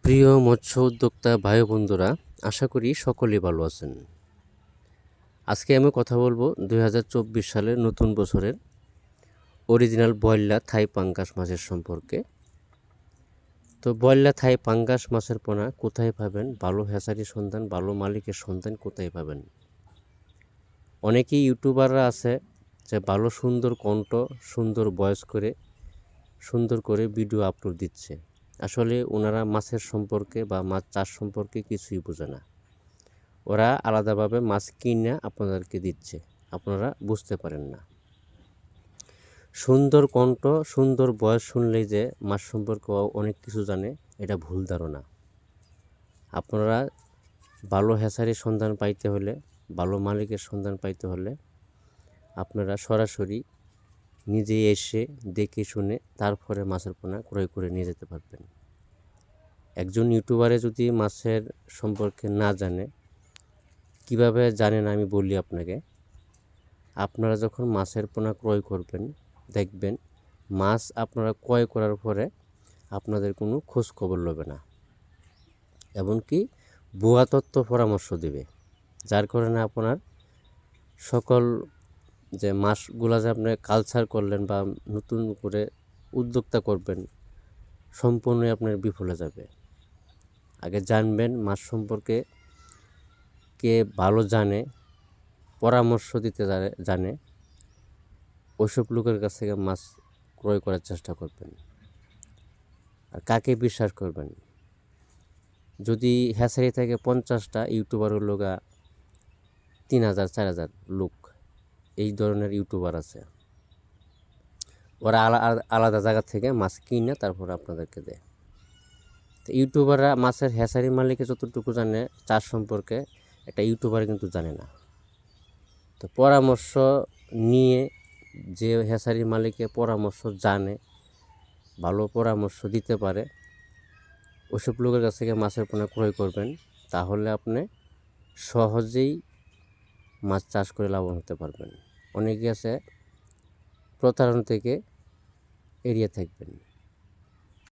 প্রিয় মৎস্য উদ্যোক্তা ভাই বন্ধুরা, আশা করি সকলেই ভালো আছেন। আজকে আমি কথা বলবো 2024 সালের নতুন বছরের অরিজিনাল বয়লা থাই পাঙ্গাস মাছের সম্পর্কে। তো বয়লা থাই পাঙ্গাস মাছের পোনা কোথায় পাবেন, ভালো হ্যাচারির সন্ধান, ভালো মালিকের সন্ধান কোথায় পাবেন? অনেকেই ইউটিউবাররা আছে যে ভালো সুন্দর কণ্ঠ, সুন্দর ভয়েস করে সুন্দর করে ভিডিও আপলোড দিচ্ছে। আসলে ওনারা মাছের সম্পর্কে বা মাছ চাষ সম্পর্কে কিছুই বোঝে না। ওরা আলাদাভাবে মাছ কিনে আপনাদেরকে দিচ্ছে, আপনারা বুঝতে পারেন না। সুন্দর কণ্ঠ, সুন্দর বয়স শুনলেই যে মাছ সম্পর্কে অনেক কিছু জানে, এটা ভুল ধারণা। আপনারা ভালো হ্যাচারির সন্ধান পাইতে হলে, ভালো মালিকের সন্ধান পাইতে হলে আপনারা সরাসরি নিজে এসে দেখে শুনে তারপরে মাছের পোনা ক্রয় করে নিয়ে যেতে পারবেন। একজন ইউটিউবারে যদি মাছের সম্পর্কে না জানে, কিভাবে জানেন আমি বলি আপনাকে। আপনারা যখন মাছের পোনা ক্রয় করবেন, দেখবেন মাছ আপনারা ক্রয় করার পরে আপনাদের কোনো খোঁজ খবর লবে না, এমনকি ভুয়া তথ্য পরামর্শ দেবে। যার কারণে আপনার সকল যে মাছগুলা যে আপনি কালচার করলেন বা নতুন করে উদ্যোক্তা করবেন, সম্পূর্ণই আপনার বিফলে যাবে। আগে জানবেন মাছ সম্পর্কে কে ভালো জানে, পরামর্শ দিতে জানে, ওইসব লোকের কাছ থেকে মাছ ক্রয় করার চেষ্টা করবেন। আর কাকে বিশ্বাস করবেন? যদি হ্যাচারি থেকে 50টা ইউটিউবার হলো 3000 4000 লোক, এই ধরনের ইউটিউবার আছে। ওরা আলাদা জায়গা থেকে মাছ কিনে তারপর আপনাদেরকে দেয়। তো ইউটিউবাররা মাছের হ্যাচারি মালিকে যতটুকু জানে চাষ সম্পর্কে, একটা ইউটিউবার কিন্তু জানে না। তো পরামর্শ নিয়ে, যে হ্যাচারি মালিকে পরামর্শ জানে, ভালো পরামর্শ দিতে পারে, ওইসব লোকের কাছ থেকে মাছের পোনা ক্রয় করবেন। তাহলে আপনি সহজেই মাছ চাষ করে লাভবান হতে পারবেন। অনেকে আছে প্রতারণা থেকে এড়িয়ে থাকবেন।